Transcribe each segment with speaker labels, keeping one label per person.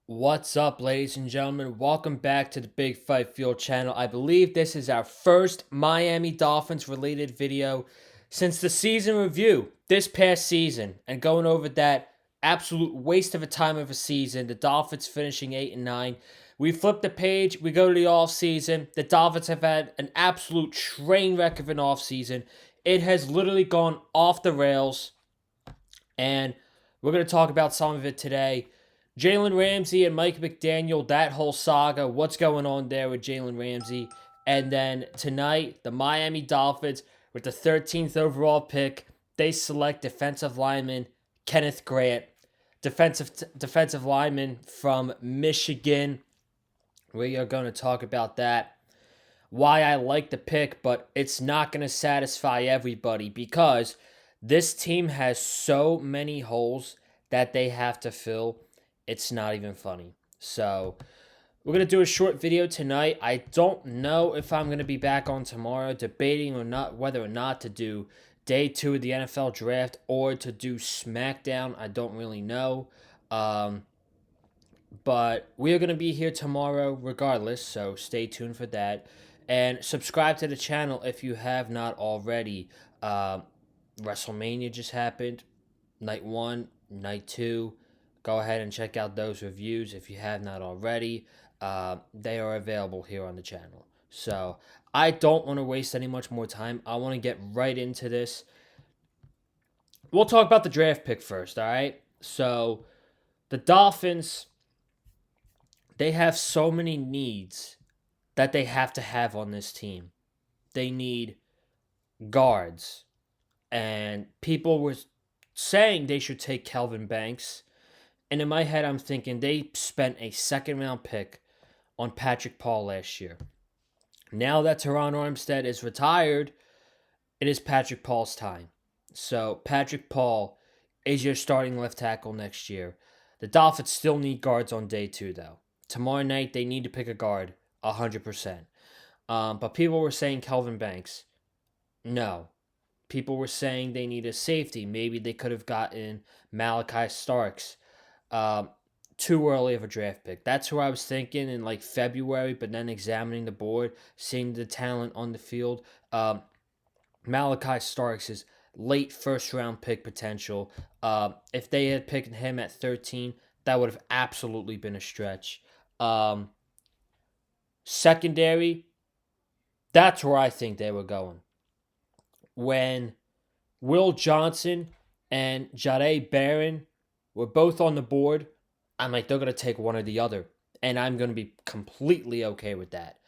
Speaker 1: What's up, ladies and gentlemen? Welcome back to the Big Fight Field channel. I believe this is our first Miami Dolphins related video since the season review this past season, and going over that absolute waste of a time of a season. The Dolphins finishing 8-9. We flip the page, we go to the off season. The Dolphins have had an absolute train wreck of an off season. It has literally gone off the rails, and we're going to talk about some of it today. Jalen Ramsey and Mike McDaniel, that whole saga, what's going on there with Jalen Ramsey. And then tonight, the Miami Dolphins, with the 13th overall pick, they select defensive lineman Kenneth Grant, defensive lineman from Michigan. We are going to talk about that, why I like the pick, but it's not going to satisfy everybody because this team has so many holes that they have to fill. It's not even funny. So, we're going to do a short video tonight. I don't know if I'm going to be back on tomorrow debating or not whether or not to do day 2 of the NFL draft or to do SmackDown. I don't really know. But we are going to be here tomorrow regardless, so stay tuned for that. And subscribe to the channel if you have not already. WrestleMania just happened. Night 1, Night 2. Go ahead and check out those reviews if you have not already. They are available here on the channel. So I don't want to waste any much more time. I want to get right into this. We'll talk about the draft pick first, all right? So the Dolphins, they have so many needs that they have to have on this team. They need guards. And people were saying they should take Kelvin Banks. And in my head, I'm thinking they spent a second round pick on Patrick Paul last year. Now that Teron Armstead is retired, it is Patrick Paul's time. So Patrick Paul is your starting left tackle next year. The Dolphins still need guards on day 2, though. Tomorrow night, they need to pick a guard 100%. But people were saying Kelvin Banks. No. People were saying they need a safety. Maybe they could have gotten Malachi Starks. Too early of a draft pick. That's who I was thinking in like February, but then examining the board, seeing the talent on the field. Malachi Starks is late first round pick potential. If they had picked him at 13, that would have absolutely been a stretch. Secondary, that's where I think they were going. When Will Johnson and Jahdae Barron were both on the board, I'm like, they're going to take one or the other. And I'm going to be completely okay with that.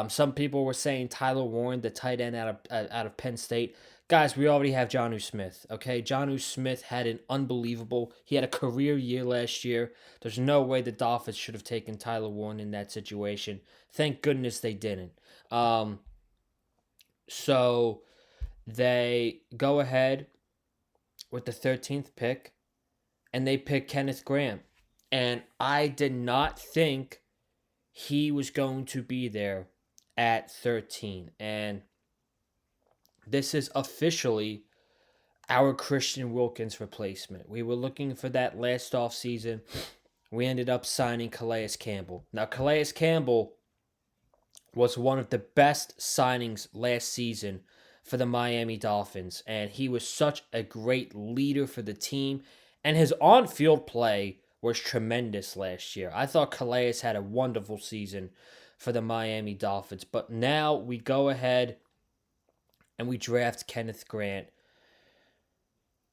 Speaker 1: Some people were saying Tyler Warren, the tight end out of Penn State. Guys, we already have Jonnu Smith, okay? Jonnu Smith had an unbelievable, he had a career year last year. There's no way the Dolphins should have taken Tyler Warren in that situation. Thank goodness they didn't. So they go ahead with the 13th pick, and they pick Kenneth Grant. And I did not think he was going to be there at 13. And this is officially our Christian Wilkins replacement. We were looking for that last offseason. We ended up signing Calais Campbell. Now, Calais Campbell was one of the best signings last season for the Miami Dolphins, and he was such a great leader for the team, and his on-field play was tremendous last year. I thought Calais had a wonderful season for the Miami Dolphins, but now we go ahead and we draft Kenneth Grant,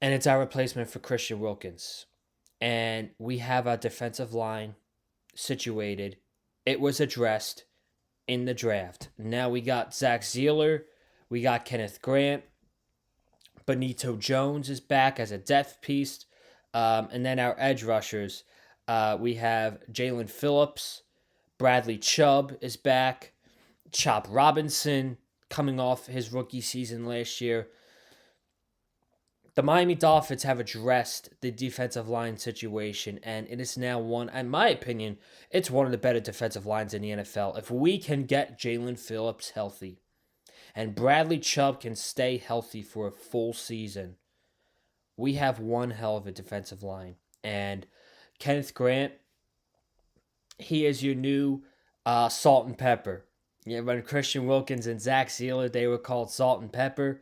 Speaker 1: and it's our replacement for Christian Wilkins, and we have our defensive line situated. It was addressed in the draft. Now we got Zach Zeeler, we got Kenneth Grant, Benito Jones is back as a depth piece, and then our edge rushers, we have Jalen Phillips, Bradley Chubb is back, Chop Robinson coming off his rookie season last year. The Miami Dolphins have addressed the defensive line situation, and it is now one, in my opinion, it's one of the better defensive lines in the NFL. If we can get Jalen Phillips healthy, and Bradley Chubb can stay healthy for a full season, we have one hell of a defensive line. And Kenneth Grant, he is your new salt and pepper. Yeah, when Christian Wilkins and Zach Sealer, they were called salt and pepper.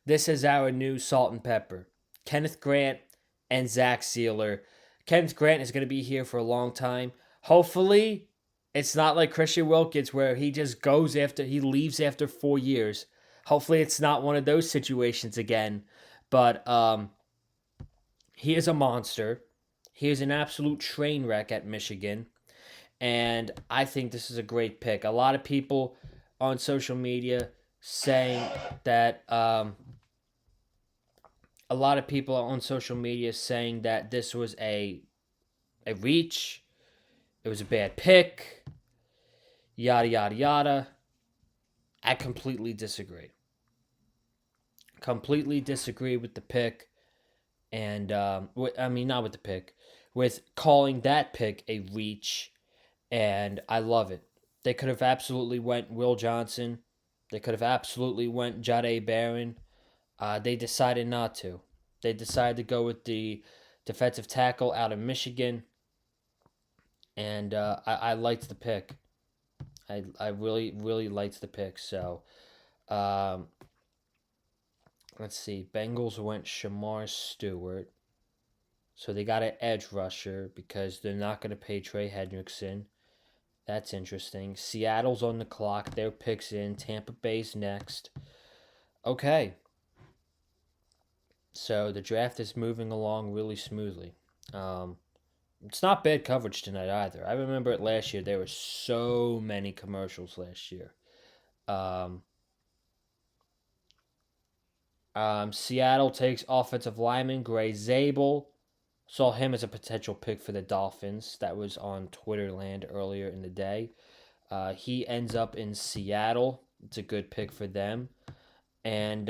Speaker 1: This is our new salt and pepper. Kenneth Grant and Zach Sealer. Kenneth Grant is going to be here for a long time. Hopefully, it's not like Christian Wilkins where he leaves after 4 years. Hopefully, it's not one of those situations again. But he is a monster. He is an absolute train wreck at Michigan. And I think this is a great pick. A lot of people on social media saying that this was a reach, it was a bad pick, yada yada yada. I completely disagree. Completely disagree with the pick, and not with the pick, with calling that pick a reach, and I love it. They could have absolutely went Will Johnson. They could have absolutely went Jade Barron. They decided not to. They decided to go with the defensive tackle out of Michigan, and I liked the pick. I really, really liked the pick. So, um, let's see. Bengals went Shamar Stewart. So they got an edge rusher because they're not going to pay Trey Hendrickson. That's interesting. Seattle's on the clock. Their pick's in. Tampa Bay's next. Okay. So the draft is moving along really smoothly. It's not bad coverage tonight either. I remember it last year. There were so many commercials last year. Seattle takes offensive lineman Gray Zabel. Saw him as a potential pick for the Dolphins. That was on Twitter land earlier in the day. He ends up in Seattle. It's a good pick for them. And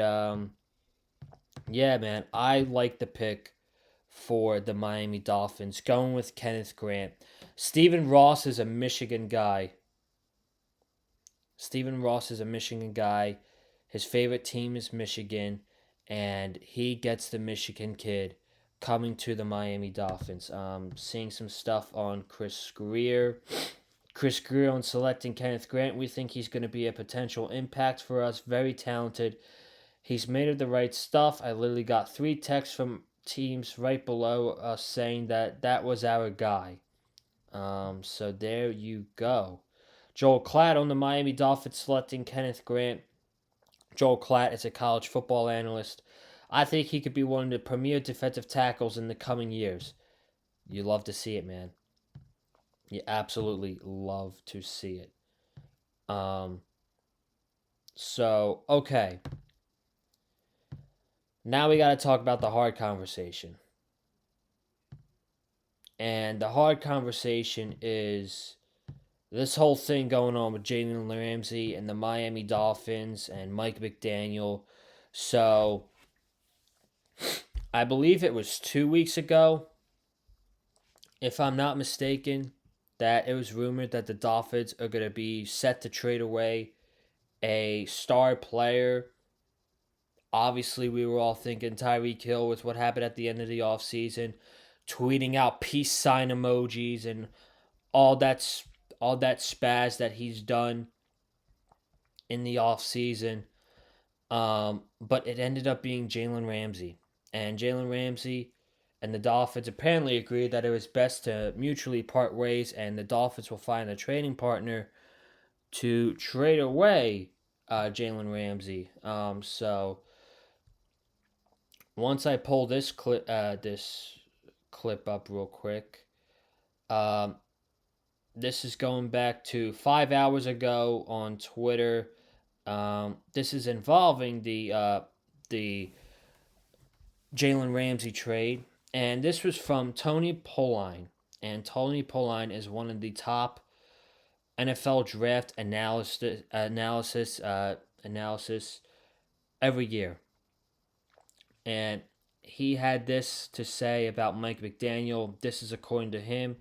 Speaker 1: yeah, man, I like the pick for the Miami Dolphins, going with Kenneth Grant. Stephen Ross is a Michigan guy. His favorite team is Michigan, and he gets the Michigan kid coming to the Miami Dolphins. Seeing some stuff on Chris Greer. Chris Greer on selecting Kenneth Grant. We think he's going to be a potential impact for us. Very talented. He's made of the right stuff. I literally got 3 texts from teams right below us saying that was our guy. So there you go. Joel Klatt on the Miami Dolphins selecting Kenneth Grant. Joel Klatt is a college football analyst. I think he could be one of the premier defensive tackles in the coming years. You love to see it, man. You absolutely love to see it. Okay. Now we got to talk about the hard conversation. And the hard conversation is this whole thing going on with Jalen Ramsey and the Miami Dolphins and Mike McDaniel. So, I believe it was 2 weeks ago, if I'm not mistaken, that it was rumored that the Dolphins are going to be set to trade away a star player. Obviously, we were all thinking Tyreek Hill with what happened at the end of the offseason, tweeting out peace sign emojis and all that spaz that he's done in the offseason. But it ended up being Jalen Ramsey. And Jalen Ramsey and the Dolphins apparently agreed that it was best to mutually part ways, and the Dolphins will find a trading partner to trade away Jalen Ramsey. So once I pull this clip up real quick, this is going back to 5 hours ago on Twitter. This is involving the Jalen Ramsey trade, and this was from Tony Poline, and Tony Poline is one of the top NFL draft analysis every year, and he had this to say about Mike McDaniel. This is according to him.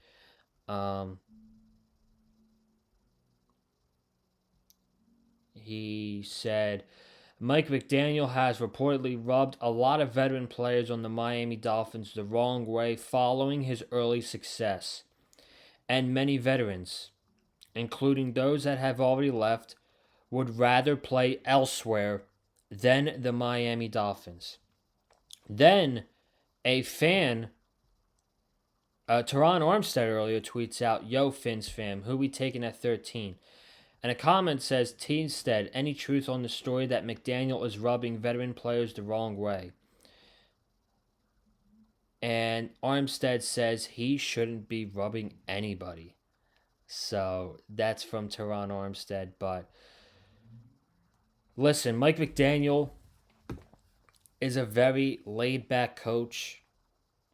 Speaker 1: He said, Mike McDaniel has reportedly rubbed a lot of veteran players on the Miami Dolphins the wrong way following his early success. and many veterans, including those that have already left, would rather play elsewhere than the Miami Dolphins. Then a fan, Teron Armstead earlier tweets out, "Yo, Fins fam, who we taking at 13?" And a comment says, "Teenstead, any truth on the story that McDaniel is rubbing veteran players the wrong way?" And Armstead says he shouldn't be rubbing anybody. So that's from Teron Armstead. But listen, Mike McDaniel is a very laid back coach,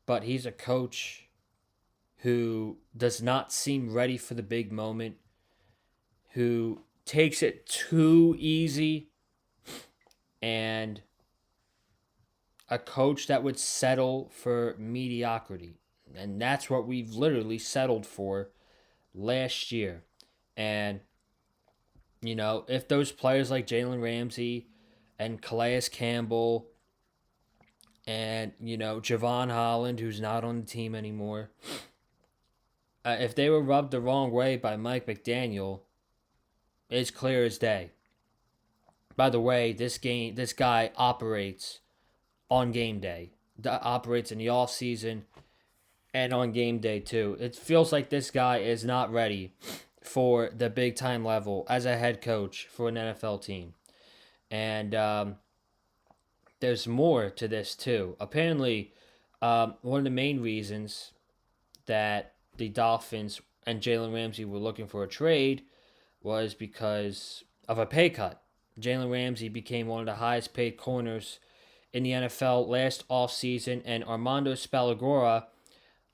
Speaker 1: but he's a coach who does not seem ready for the big moment, who takes it too easy, and a coach that would settle for mediocrity. And that's what we've literally settled for last year. And, you know, if those players like Jalen Ramsey and Calais Campbell and, you know, Javon Holland, who's not on the team anymore, if they were rubbed the wrong way by Mike McDaniel, it's clear as day. By the way, this guy operates on game day. Operates in the off season and on game day too. It feels like this guy is not ready for the big time level as a head coach for an NFL team. And there's more to this too. Apparently, one of the main reasons that the Dolphins and Jalen Ramsey were looking for a trade was because of a pay cut. Jalen Ramsey became one of the highest paid corners in the NFL last offseason, and Armando Spalagora,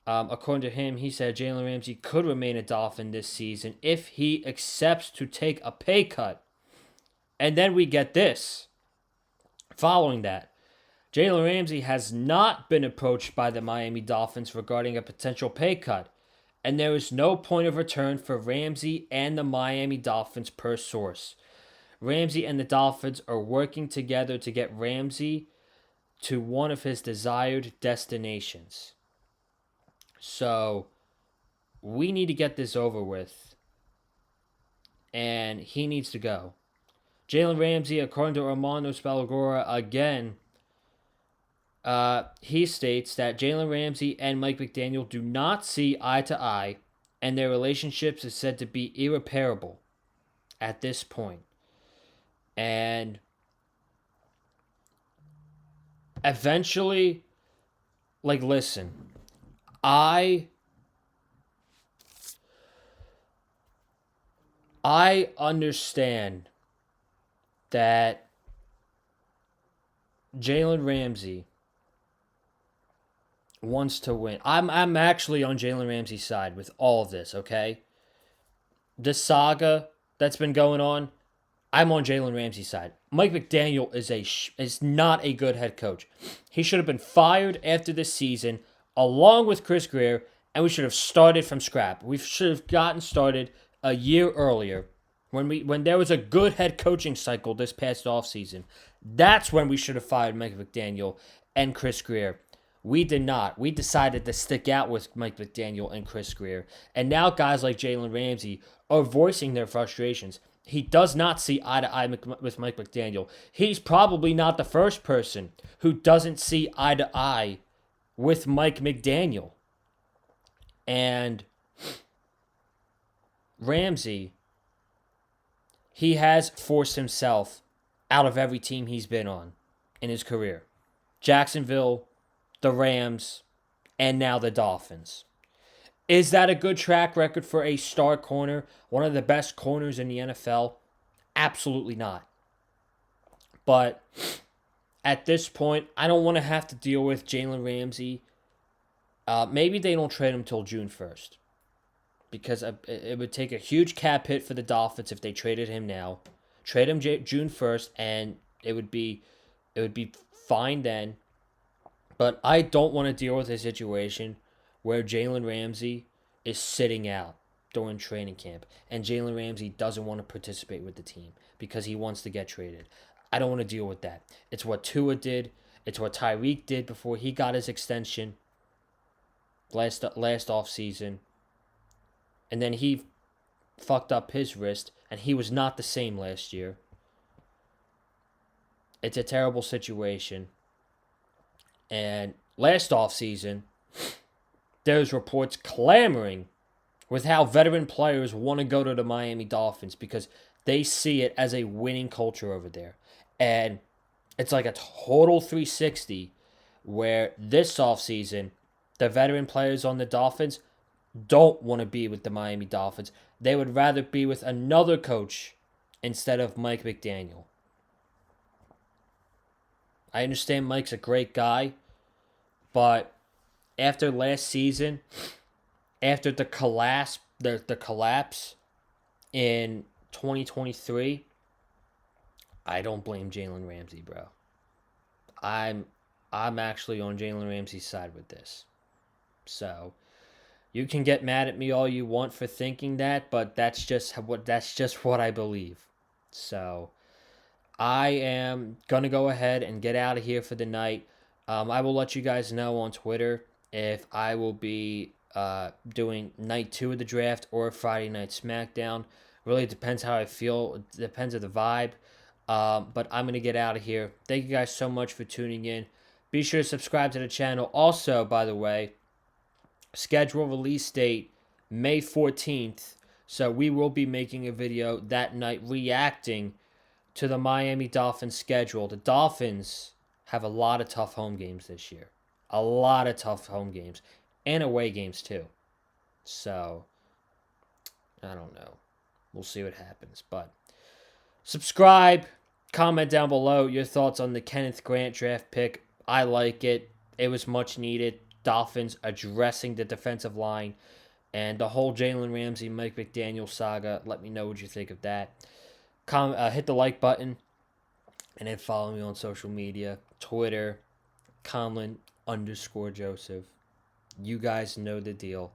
Speaker 1: according to him, he said Jalen Ramsey could remain a Dolphin this season if he accepts to take a pay cut. And then we get this. Following that, Jalen Ramsey has not been approached by the Miami Dolphins regarding a potential pay cut, and there is no point of return for Ramsey and the Miami Dolphins per source. Ramsey and the Dolphins are working together to get Ramsey to one of his desired destinations. So, we need to get this over with, and he needs to go. Jalen Ramsey, according to Armando Spalagora, again, he states that Jalen Ramsey and Mike McDaniel do not see eye to eye, and their relationship is said to be irreparable at this point. And eventually, like, listen, I understand that Jalen Ramsey wants to win. I'm actually on Jalen Ramsey's side with all of this, okay? This saga that's been going on, I'm on Jalen Ramsey's side. Mike McDaniel is not a good head coach. He should have been fired after this season, along with Chris Grier, and we should have started from scratch. We should have gotten started a year earlier when there was a good head coaching cycle this past offseason. That's when we should have fired Mike McDaniel and Chris Grier. We did not. We decided to stick out with Mike McDaniel and Chris Grier. And now guys like Jalen Ramsey are voicing their frustrations. He does not see eye to eye with Mike McDaniel. He's probably not the first person who doesn't see eye to eye with Mike McDaniel. And Ramsey, he has forced himself out of every team he's been on in his career. Jacksonville, the Rams, and now the Dolphins. Is that a good track record for a star corner, one of the best corners in the NFL? Absolutely not. But at this point, I don't want to have to deal with Jalen Ramsey. Maybe they don't trade him until June 1st. Because it would take a huge cap hit for the Dolphins if they traded him now. Trade him June 1st, and it would be fine then. But I don't want to deal with a situation where Jalen Ramsey is sitting out during training camp and Jalen Ramsey doesn't want to participate with the team because he wants to get traded. I don't want to deal with that. It's what Tua did. It's what Tyreek did before he got his extension last offseason. And then he fucked up his wrist, and he was not the same last year. It's a terrible situation. And last offseason, there's reports clamoring with how veteran players want to go to the Miami Dolphins because they see it as a winning culture over there. And it's like a total 360 where this offseason, the veteran players on the Dolphins don't want to be with the Miami Dolphins. They would rather be with another coach instead of Mike McDaniel. I understand Mike's a great guy, but after last season, after the collapse in 2023, I don't blame Jalen Ramsey, bro. I'm I'm actually on Jalen Ramsey's side with this. So you can get mad at me all you want for thinking that, but that's just what I believe. So I am gonna go ahead and get out of here for the night. I will let you guys know on Twitter if I will be doing night 2 of the draft or Friday night SmackDown. Really depends how I feel. It depends on the vibe. But I'm gonna get out of here. Thank you guys so much for tuning in. Be sure to subscribe to the channel. Also, by the way, schedule release date May 14th. So we will be making a video that night reacting to the Miami Dolphins schedule. The Dolphins have a lot of tough home games this year. A lot of tough home games. And away games too. So, I don't know. We'll see what happens. But subscribe. Comment down below your thoughts on the Kenneth Grant draft pick. I like it. It was much needed. Dolphins addressing the defensive line. And the whole Jalen Ramsey, Mike McDaniel saga. Let me know what you think of that. Hit the like button, and then follow me on social media, Twitter, Conlon_Joseph. You guys know the deal.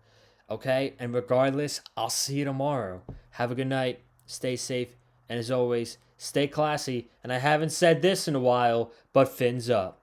Speaker 1: Okay? And regardless, I'll see you tomorrow. Have a good night. Stay safe. And as always, stay classy. And I haven't said this in a while, but fins up.